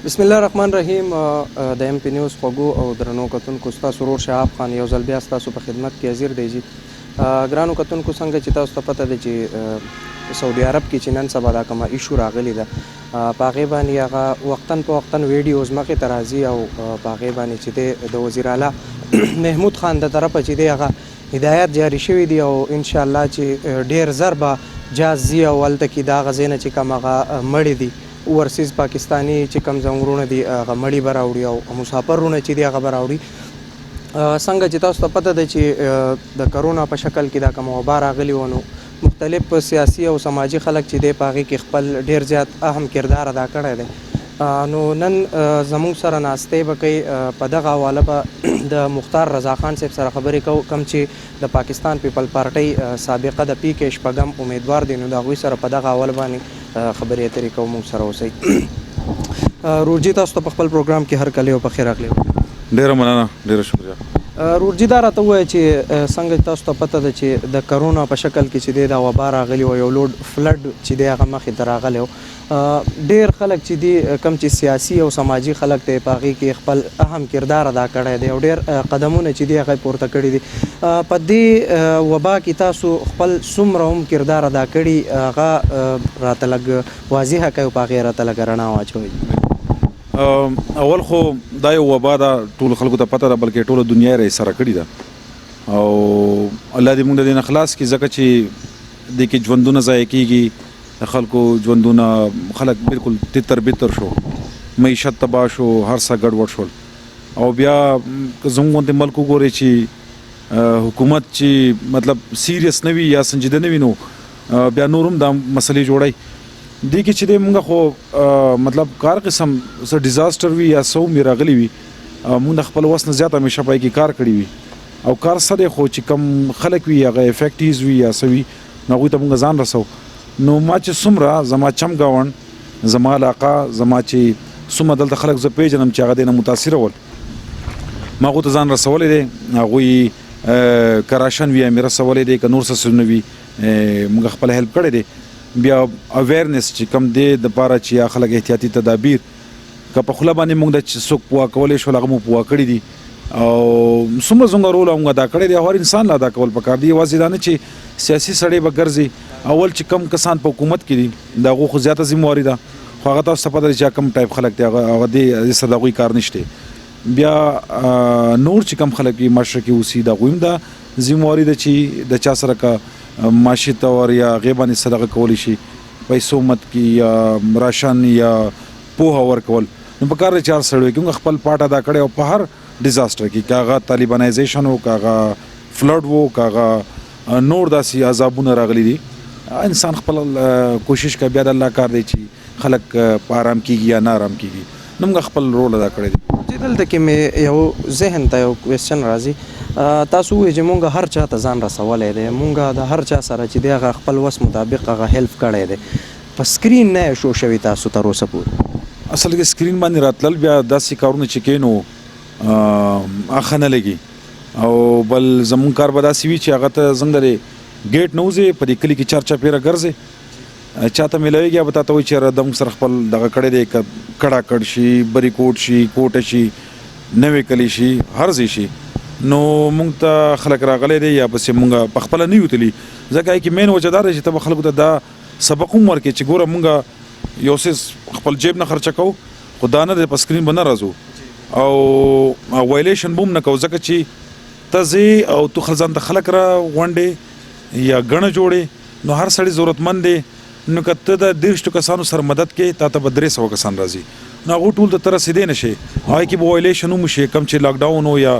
بسم الله الرحمن الرحیم. د ایم پی نیوز خوږو او درنو کتونکو ستاسو ورور شهاب خان یو ځل بیا ستاسو په خدمت کې حاضر دی. جی ګرانو کتونکو، څنګه چې تاسو ته پته ده چې سعودي عرب کې چې نن سبا دا کومه ایشو راغلی ده، په هغې باندې هغه وختن په وختن ویډیوز مخې ته راځي او په هغې باندې چې دی د وزیر اعلی محمود خان د طرفه چې دی هغه هدایات جاري شوي دي او انشاءالله چې ډېر زر به جاز ځي او هلته کې د هغه ځای نه چې کوم هغه مړي دي ورسیز پاکستاني چې کوم زنګرونه دي هغه مړي به راوړي او مسافرونه چې دي هغه به راوړي. څنګه چې تاسو ته پته ده چې د کرونا په شکل کې دا کومه وبا راغلې وه، نو مختلف سیاسي او سماجي خلک چې دی په هغې کې خپل ډېر زیات اهم کردار ادا کړی دی. نو نن زموږ سره ناستې به کوي په دغه حواله به د مختار رضا خان صاحب سره خبرې کوو، کوم چې د پاکستان پیپل پارټۍ سابقه د پی کې شپږم امیدوار دی. نو د هغوی سره په دغه حواله باندې خبرې اترې کوو. موږ سره اوسئ. رورجي، تاسو ته په خپل پروګرام کې هر کلی او په خیر راغلی. ډېره مننه، ډېره شکریه. رورجي، دا راته ووایه چې څنګه تاسو ته پته ده چې د کرونا په شکل کې چې دی دا وبا راغلی و، یو لوډ فلډ چې دی هغه مخې ته راغلی و، ډېر خلک چې دي کم چې سیاسي او سماجي خلک دی په هغې کې خپل اهم کردار ادا کړی دی او ډېر قدمونه چې دي هغه یې پورته کړي دي. په دې وبا کې تاسو خپل څومره هم کردار ادا کړي هغه راته لږ واضحه کوي او په هغې راته لږ رڼا واچوئ. اول خو دا یو وبا ده، ټولو خلکو ته پته ده، بلکې ټوله دنیا یې سره کړې ده او الله دې موږ د دې نه خلاص کړي، ځکه چې دې کې ژوندونه ضایع کېږي، د خلکو ژوندونه، خلک بالکل تتر بتر شو، معیشت تباه شو، هر څه ګډوډ شول. او بیا که زموږ غوندې ملک وګورئ چې حکومت چې مطلب سیریس نه وي یا سنجیده نه وي، نو بیا نور هم دا مسلې جوړوي. دې کې چې دی مونږ خو مطلب کار قسم څه ډیزاسټر وي یا څه هم راغلی وي، مونږ د خپل وس نه زیات همیشه پای کې کار کړی وي او کار څه دی، خو چې کم خلک وي هغه افیکټیز وي یا څه وي، نو هغوی ته مونږ ځان رسو. نو ما چې څومره زما چم ګاونډ، زما علاقه، زما چې څومره دلته خلک زه پیژنم چې هغه دی نه متاثره ول، ما هغو ته ځان رسولی دی. هغوی که راشن وي مې رسولی دی، که نور څه څه نه وي مونږ خپل هیلپ کړی دی. بیا اویرنس چې کم دی دپاره چې یا خلک احتیاطي تدابیر که په خوله باندې مونږ د څوک پوه کولی شول هغه مو پوه کړي دي او څومره زموږ رول مونږ ادا کړی دی. هر انسان له ادا کول پکار دي، یوازې دا نه چې سیاسي سړی به ګرځي. اول چې کم کسان په حکومت کې دي د هغو خو زیاته ذمواري ده، خو هغه تاسو ته پته ده چې کم ټایپ خلک دی هغه دې سره د هغوی کار نشته. بیا نور چې کم خلک یې مشره کې اوسي د هغوی هم دا ذمواري ده چې د چا سره که معاشي طور یا هغې باندې صدقه کولی شي، پیسو مت کې یا راشن یا پوهه ورکول. نو په کار دی چې هر سړی کې موږ خپل پاټ ادا کړی او په هر ډیزاسټر کې، که هغه طالبانایزیشن و، که هغه فلډ و، که هغه نور داسې عذابونه راغلي دي، انسان خپل کوشش کوي. بیا د الله کار دی چې خلک په آرام کېږي یا نه آرام کېږي، نو موږ خپل رول ادا کړی دی. دلته کې مې یو ذهن ته یو کوېسچن راځي. تاسو ووایئ چې مونږ هر چا ته ځان رسولی دی، مونږ د هر چا سره چې دی هغه خپل وس مطابق هغه هیلپ کړی دی، په سکرین نه شو شوي تاسو تر اوسه پورې؟ اصل کې سکرین باندې راتلل بیا داسې کارونه چې کوي نو ښه نه لګي، او بل زمونږ کار به داسې وي چې هغه ته زنګ د ګیټ نه وځې، په دې کلي کې چار چاپېره ګرځې، چاته میلاویږي به تا ته وایي چې یاره د موږ سره خپل دغه کړی دی، که کړه کړ شي، بری کوټ شي، کوټه شي، نوې کلی شي، هر ځای شي، نو مونږ ته خلک راغلی دی یا پسې مونږ په خپله نه یو تلي. ځکه چې مین وجه دا ده چې ته به خلکو ته دا سبق هم ورکړې چې ګوره مونږ یو څیز خپل جیب نه خرچه کوو، خو دا نه دی په سکرین به نه راځو او وایلیشن به هم نه کوو، ځکه چې ته ځې او تو ځان ته خلک را غونډې یا ګڼه جوړې، نو هر سړی ضرورتمند دی. نو که ته د 30 کسانو سره مدد کې، تا ته به 300 کسان راځي، نو هغو ټول ته ته رسېدی نه شي، هغې کې به وایلیشن هم وشي، کم چې لاکډاون و یا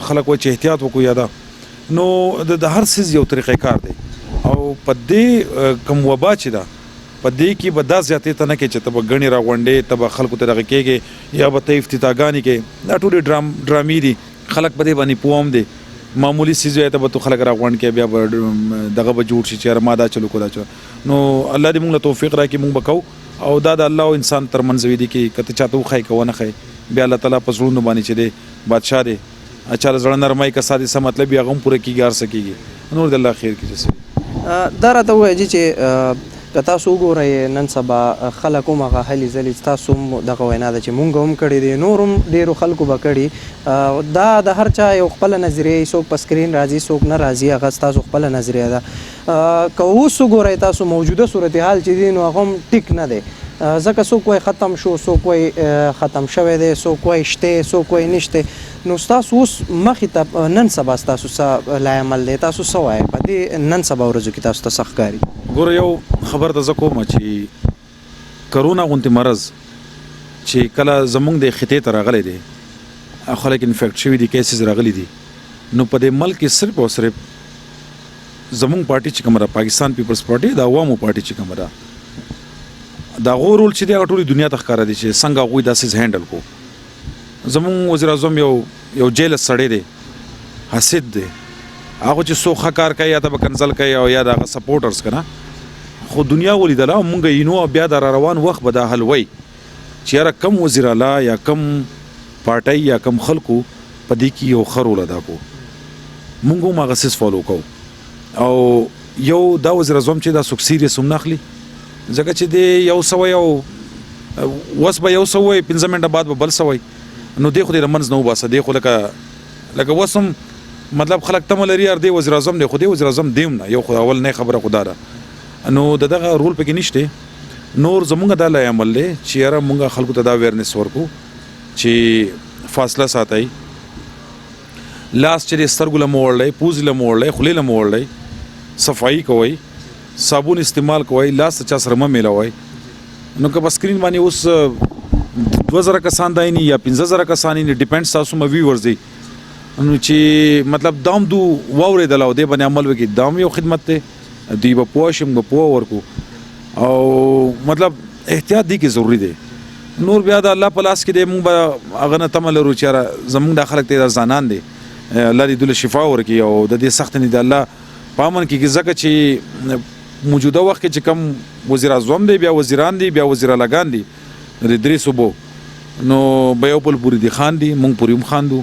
خلک وایي چې احتیاط وکړو یا دا، نو د هر څیز یو طریقې کار دی. او په دې کم وبا چې ده په دې کې به دا زیاتې ته نه کوي چې ته به ګڼې راغونډې، ته به خلکو ته دغه کېږې یا به ته افتتاحګانې کوې، دا ټولې ډرامې دي، خلک په دې باندې پوه هم دی. معمولی څیز وایي ته به تو خلک راغونډ کې بیا به دغه به جوړ شي چې یاره ما دا چلو کو دا چلو. نو الله دې مونږ له توفیق راکړي، مونږ به کوو او دا د الله او انسان ترمنځ وي دي کې که ته چاته وښایي که ونه ښایي، بیا الله تعالی په زړونو باندې چې دی بادشاه دی، چا له زړه نرمۍ که ساتي څه مطلب یې هغه هم پوره کېږي، هر څه کېږي، نور د الله خیر کړي. دا راته ووایه چې که تاسو وګورئ نن سبا خلک هم هغه هلې ځلې ستاسو هم دغه وینا ده چې مونږ هم کړې دي، نور هم ډېرو خلکو به کړي. دا د هر چا یو خپله نظریه، څوک په سکرین راځي څوک نه راځي، هغه ستاسو خپله نظریه ده. که اوس وګورئ تاسو موجوده صورتحال چې دی نو هغه هم ټیک نه دی، ځکه څوک وایي ختم شو، څوک وایي ختم شوی دی، څوک وایي شته، څوک وایي نشته. نو ستاسو اوس مخې ته نن سبا ستاسو څه لایعمل دی؟ تاسو څه وایئ په دې نن سبا ورځو کې تاسو ته څه ښکاري؟ ګوره یو خبر ته زه کوم چې کرونا غوندې مرض چې کله زمونږ د خطې ته راغلی دی، خلک انفیکټ شوي دي، کیسز راغلي دي، نو په دې ملک کې صرف او صرف زمونږ پارټي چې کومه ده، پاکستان پیپلز پارټي، د عوامو پارټي چې کومه ده، دا هغو رول چې دی هغه ټولې دنیا ته ښکاره دي چې څنګه هغوی دا څیز هینډل کو. زمونږ وزیر اعظم یو جیلس سړی دی، حسید دی، هغه چې څوک ښه کار کوي یا ته به کنسل کوي او یا د هغه سپورټرز که نه، خو دنیا ولیدله او مونږ یې نو بیا د را روان وخت به دا حل وی چې یاره کم وزیر اعلی یا کم پارټۍ یا کم خلکو په دې کې یو ښه رول ادا کو. مونږ هم هغه څیز فالو کوو او یو دا وزیر اعظم چې دا څوک سیریس هم نه اخلي، ځکه چې دی یو سوی او وس به یو سوی 15 منټه بعد به بل سوی، نو دی خو دې رمنځ نه وباسه. دی خو لکه وس هم مطلب خلک تمه لري یار دی وزیر اعظم دی، خو دی وزیر اعظم دی هم نه، یو خو اول نه خبره خو دا ده، نو دغه رول پکې نشته. نور زمونږ دا لای عمل دی چې یاره مونږ خلکو ته دا اویرنس ورکو چې فاصله ساتئ، لاس چې د سترګو له مو وړلی، پوزې له مو وړلی، خولې له مو وړلی، صفایي کوئ، صابون استعمال کوئ، لاس ته چا سره مه میلاوئ. نو که په سکرین باندې اوس 2000 کسان دایني یا 15000 کسان یې ډیپینډ تاسو مه ویورز دی، نو چې مطلب دام دو واورېدل او دې باندې عمل وکړي، دام یو خدمت دی، دوی به پوه شي، موږ به پوه ورکو او مطلب احتیاط دی کې ضروری دی. نور بیا د الله په لاس کې دی، موږ به هغه نه تمه لرو چې یاره زموږ دا خلک ته دا ځانان دی، الله دې دوی له شفا ورکړي او د دې سخت نه د الله په امن کې، ځکه چې موجوده وخت کې چې کم وزیر اعظم دی، بیا وزیران دي، بیا وزیر اعلیګان دي د درې صوبو، نو به یو بل پورې دي خاندي، موږ پورې هم خاندو،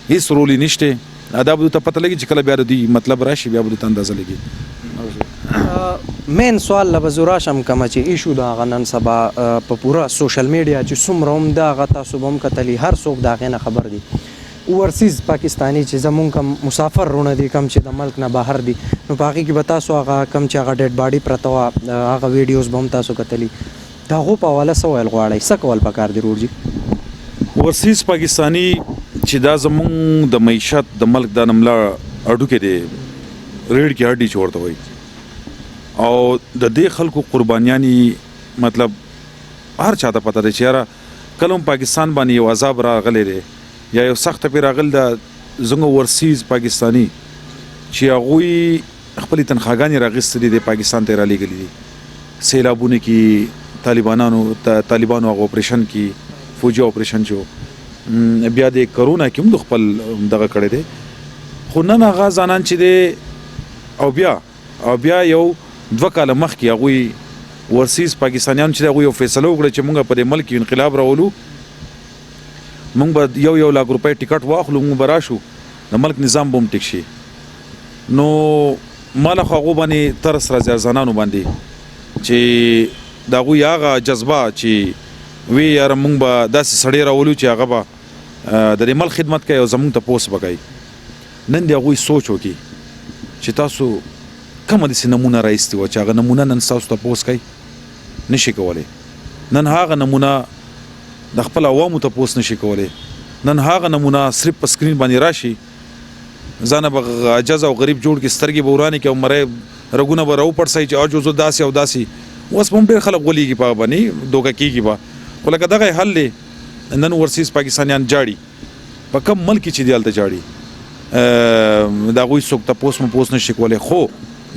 هیڅ رول یې نشته. دا به ته پته لګي چې کله بیا د دوی مطلب راشي، بیا به ته اندازه لګي. مین سوال له به زه راشم کومه چې ایشو د هغه نن سبا په پوره سوشل میډیا چې څومره هم د هغه تاسو به هم کتلي، هر څوک د هغې نه خبر دي، اوورسیز پاکستاني چې زمونږ کم مسافر رونه دي، کم چې د ملک نه بهر دي، نو په هغې کې به تاسو هغه کم چې هغه ډیډ باډي پرته وه هغه ویډیوز به هم تاسو کتلي، د هغو په حواله څه ویل غواړئ؟ څه کول پکار دي رورجي؟ اوورسیز پاکستاني چې دا زمونږ د معیشت د ملک دا نمله اډوکې دی، ریډ کې هډي چې ورته وایي، او د دې خلکو قربانیانی مطلب هر چا ته پته دی چې یاره کله هم پاکستان باندې یو عذاب راغلی دی یا یو سخته پې راغلی ده، زموږ اوورسیز پاکستاني چې هغوی خپلې تنخواګانې راغیستې دي، د پاکستان ته یې رالیږلي دي، سیلابونو کې طالبانو هغه اپریشن کې فوجي اپریشن چې بیا د کرونا کې هم د خپل دغه کړی دی، خو نن هغه ځانان چې دی او بیا یو 2 کاله مخکې هغوی ورسیز پاکستانیان چې هغوی یو فیصله وکړه چې موږ په دې ملک کې انقلاب راولو، موږ به یو لک روپۍ ټیکټ واخلو، موږ به راشو، د ملک نظام به هم ټیک شي. نو ما له خو هغو باندې ترس راځي ارزانانو باندې چې د هغوی هغه جذبه چې وی یاره موږ به داسې سړی راولو چې هغه به د دې ملک خدمت کوي او زموږ تپوس به کوي. نن د هغوی سوچ وکړي چې تاسو کومه داسې نمونه رایستې وه چې هغه نمونه نن ستاسو تپوس کوي؟ نشي کولی. نن هغه نمونه د خپل عوامو تپوس نشي کولی. نن هغه نمونه صرف په سکرین باندې راشي، ځانه به عجز او غریب جوړ کړي، سترګې به ورانې کړي او مرۍ رګونه به راوپړسئ چې عجز داسې او داسې. اوس به هم ډېر خلک غولېږي په هغه باندې، دوکه کېږي به، خو لکه دغه حل دی. نن اوورسیز پاکستانیان جاړي، په کوم ملک کې چې دی هلته جاړي، د هغوی څوک تپوس مپوس نشي کولی. خو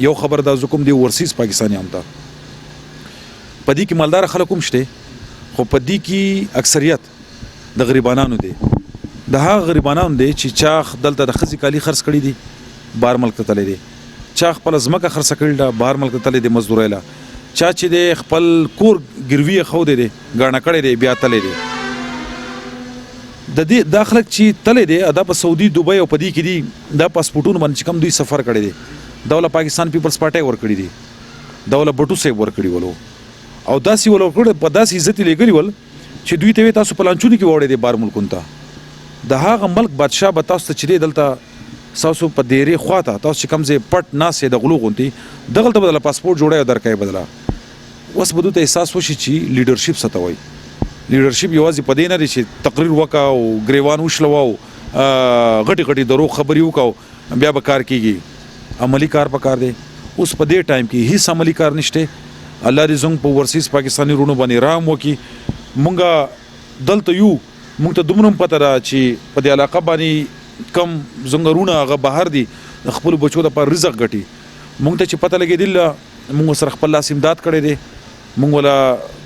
یو خبر دا زه کوم دی اوورسیز پاکستانیانو ته، په دې کې مالدار خلک هم شته، خو په دې کې اکثریت د غریبانانو دی، د هغه غریبانانو دی چې چا دلته د ښځې کالي خرڅ کړي دي، بهر ملک ته تللی دی، چا خپله ځمکه خرڅه کړې ده، بهر ملک ته تللی دی مزدورۍ له، چا چې دی خپل کور ګروي یې ښودی دی، ګاڼه کړی دی، بیا تللی دی. د دې دا خلک چې تللی دی دا په سعودي، دوبۍ او په دې کې دي، دا پاسپورټونه باندې چې کوم دوی سفر کړی دی دا ول پاکستان پیپلز پارټۍ ورکړي دي، دا ولا بټو صاحب ورکړي ولو او داسې ول ورکړي په داسې عزت لګري ول چې دوی ته تاسو په لانچونو کې وړي دي بار ملکون ته د هغه ملک بادشاه به تاسو ته چې دلته تاسو په ډیرې خواته تاسو چې کوم ځای پټ ناسې د غلو غونتي دغه ته بدله پاسپورت جوړای درکای بدله وس بده ته احساس وشي چې لیډرشپ ستوي لیډرشپ یوازې په دې نه دی چې تقریر وکاو گریوان وشلواو غټي غټي درو خبري وکاو بیا به کار کیږي عملی کار پکار دی اوس په دې ټایم کې هیڅ عملی کار نشته الله دې زنګ په ورسیز پاکستانی رونو باندې رام وکي مونږه دلته یو مونږ ته دومره پته را چې په دې علاقه باندې کم زنګرونه هغه بهر دي خپل بچو د پر رزق غټي مونږ ته چې پته لګېدل مونږ سره خپل لاس امداد کړی دی مونږ ولا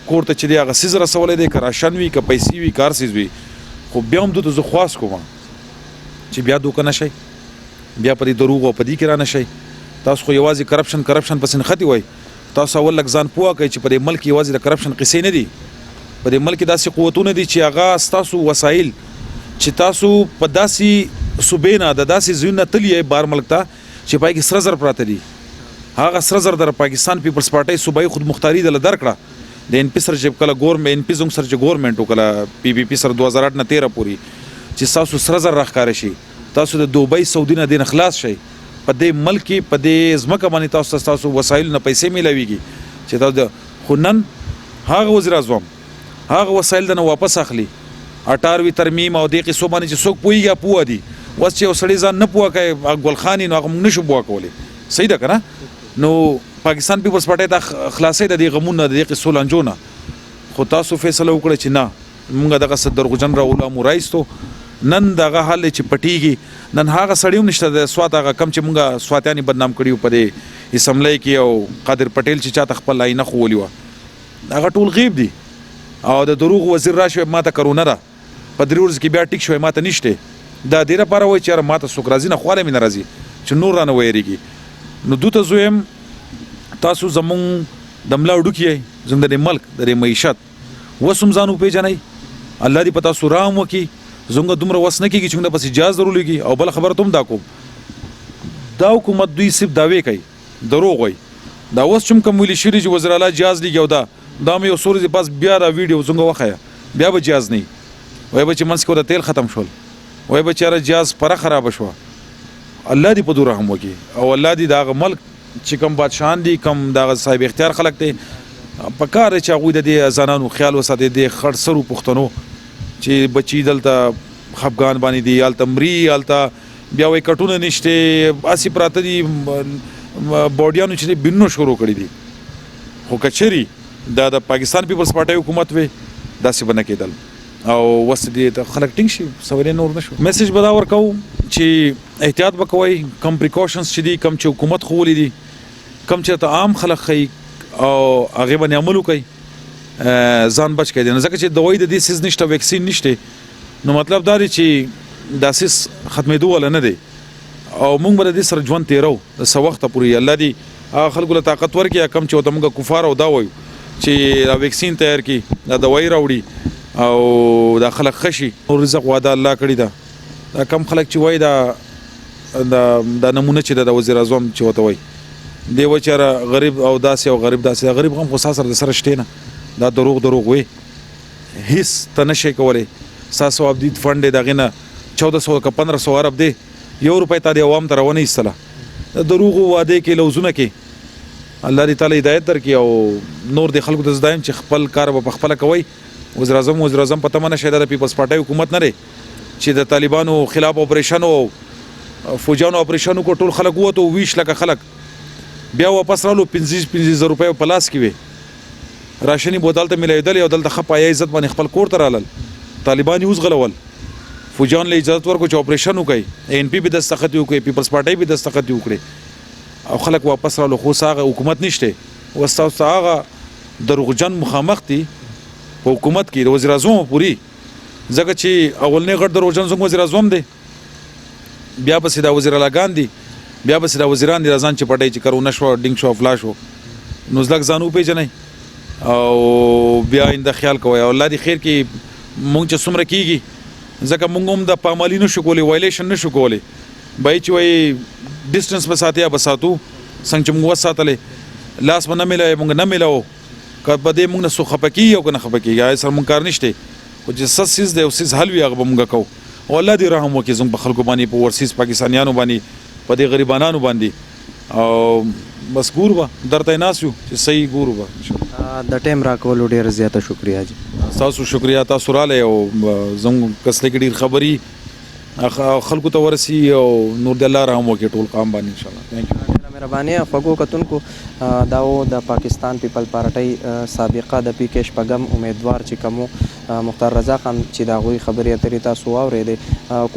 کور ته چې دی هغه سیز رسولې دی که راشن وي که پیسې وي کار سیز وي خو بیا هم دوی ته زه خواست کوم چې بیا دوکه نشئ بیا په دې دروغ او په دې کې را نشئ تاسو خو یوازې کرپشن پسې نښتې وای تاسو اول لږ ځان پوه کړئ چې په دې ملک یوازې د کرپشن قصې نه دي په دې ملک داسې قوتونه دي چې هغه ستاسو وسایل چې تاسو په داسې صوبې نه د داسې ځایونو نه تللی بار ملک ته چې پای کې سره زر پراته دي هغه سره زر در پاکستان پیپلز پارټۍ صوبایي خود مختاري دله درکړه د ان پی سره چې کله ګورنمنت ان پی زنګ سره چې ګورنمنت وکړه پی بی پی سره 2008 نه 13 پورې چې تاسو سره زر راښکاره شي تاسو د دوبۍ سعودي نه دین خلاص شئ په دې ملک په دې ځمکه باندې تاسو وسایل نه پیسې میلاويږي چې تاسو خو نن هغه وزیر اعظم هغه وسایل نه واپس اخلي 18 ترمیم او دې قصو باندې چې څوک پويږي پوه دي وس چې وسړي ځان نه پوه کوي ګلخانی نو هغه موږ نشو پوه کولی صحیح ده کنه نو پاکستان پیپلز پارټۍ ته خلاصې د دې غمونه د دې قصو لانجونه خو تاسو فیصله وکړه چې نه موږ دغه صدرغجن راول امورایستو نن دغه حال چې پټیږي نن هغه سړیو نشته د سوات هغه کم چې موږ سواتیانی بدنام کړیو په دې اسمبلی کې او قادر پټیل چې چاته خپل لاینه خولي و هغه ټول غیب دي او د دروغ وزیر راشي ماته کرونا را په دریورز کې بیا ټیک شوی ماته نشته دا ډیره پاره وای چې ماته سوکرازي نه خواله مين راځي چې نور رانه وېریږي نو دوته زویم تاسو زمون د ملاوډو کې زموږ د ملک د معیشت وسوم ځانو پیژنئ الله دې پتا سورام وکي زموږ دومره وس نه کیږي چې موږ پس اجازه ضروري او بل خبره ته هم دا کوم دا حکومت دوی صرف داوی کوي دروغ وای دا اوس کوم ویل شری چې وزیر اعلی جهاز لګیو دا مې یو سوري پاس بیا را ویډیو څنګه وخایا بیا به جهاز نه وای به چې منس کو د تیل ختم شول وای به چې جهاز پر خراب شو الله دې په دوه رحم وکي او الله دې دا ملک چې کوم بادشاہان دي کوم دا صاحب اختیار خلک دي په کار چې هغه د دې ځانانو خیال وساتي د خړ سرو پښتنو چې بچی دلته خفغان باندې دی آل تمری آلتا بیا وای کټونه نشته اسی پراته دي بوډیانو چې بینو شروع کړی دي خو کچري دا د پاکستان پیپلز پارټي حکومت وي داسې بنه کېدل او وس دې ته خلک ټینګ شي سوري نور نشو میسج بدا ورکو چې احتیاط وکوي کم پریکاشنز چې دي کم چې حکومت خولې دي کم چې ته عام خلک خي او هغه باندې عمل وکړي ځان بچ کړي نه ځکه چې دوی د دې سیز نشته ویکسین نشته نو مطلب دا دی چې دا سیز ختمېدو ولا نه دی او موږ به د سره ژوند تیرو د څه وخت پورې الله دې خلکو له طاقت ورکړي کم چې موږ کفار او دا وایو چې دا ویکسین تیار کړي دا دوايي راوړي او دا خلک خشي او رزق واده الله کړی دا کم خلک چې وای دا نمونه چې د وزیر اعظم چې وته وای دی و چې غریب او داسې او غریب داسې غریب هم خو سره د سره شته نه دا دروغ وي هیڅ ته نشي کولای ساسو ابدیت فند دغه نه 1400 کا 1500 ارب دی یو روپۍ ته د عوام تر ونه ایستله دروغ واده کې لوزونه کې الله دې تعالی هدایت درکړي او نور د خلکو د زدایم چې خپل کار په خپل کوي وزیر اعظم پته منه شه د پیپلز پارټي حکومت نه لري چې د طالبانو خلاف اپریشن او فوجانو اپریشن کو ټول خلک وته 20 لک خلک بیا واپس رالو 50 روپۍ په لاس کې وي راشنی بوتل ته ملایدل او دلته خپای عزت باندې خپل کور ته رالل طالبان یوز غلول فوجان له اجازه ورکو چې اپریشن وکړي ان پی به دستخط وکړي پیپلز پارټي به دستخط وکړي او خلک واپس رالو خو ساغه حکومت نشته وستاسو هغه دروغجن مخامخ دي په حکومت کې د وزیر اعظم پوری ځکه چې اولنې غړ دروغجن څنګه وزیر اعظم دی بیا به سیدا وزیر اعلیګان دي بیا به سیدا وزیران دي ځان چې پټي چې کارونه شو ډینګ شو فلاش شو نو ځلک ځانو پیژنې او بیا انده خیال کوي او الله دې خیر کې مونږ چې څومره کیږي ځکه مونږ هم د پامالي نشو کولی وایلیشن نشو کولی بای چې وای ډیسټنس په ساتیا بساتو څنګه چې موږ ساتلې لاس به نه میلاوي مونږ نه میلاو که په دې مونږ نه څوک خفه کېږي او که نه خفه کېږي هغې سره مونږ کار نشته خو چې څه څیز دی او څیز حل وي هغه به مونږ کوو او الله دې رحم وکړي زموږ په خلکو باندې په ورسیز پاکستانیانو باندې په دې غریبانانو باندې او بس ګورو به درته یې ناست یو چې صحیح ګورو به انشاءالله. د ټایم راکولو ډېره زیاته شکریا جی. تاسو شکریا تاسو رالی او زموږ کس لکه ډېر خبري خلکو ته ورسي او نور د الله رحم وکړي ټول قام باندې انشاءالله. تھینک یو. مهرباني خوږو کتونکو دا و د پاکستان پیپل پارټۍ سابقه د پی کې شپږم امیدوار چې کومو مختار رضا خان چې د هغوی خبرې اترې تاسو واورېدې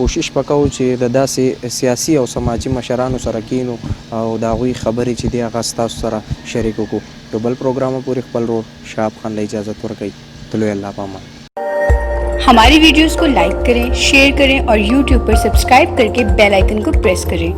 کوشش وکړو چې د داسې سیاسي او سماجي مشرانو سره کینو او د هغوی خبرې چې دي هغه ستاسو سره شریک وکړو. یو بل پروګرام پورې خپل ورور شهاب خان له اجازت ورکوي. تلو الله پامان. हमारी वीडियोस को लाइक करें, शेयर करें और यूट्यूब पर सब्सक्राइब करके बेल आइकन को प्रेस करें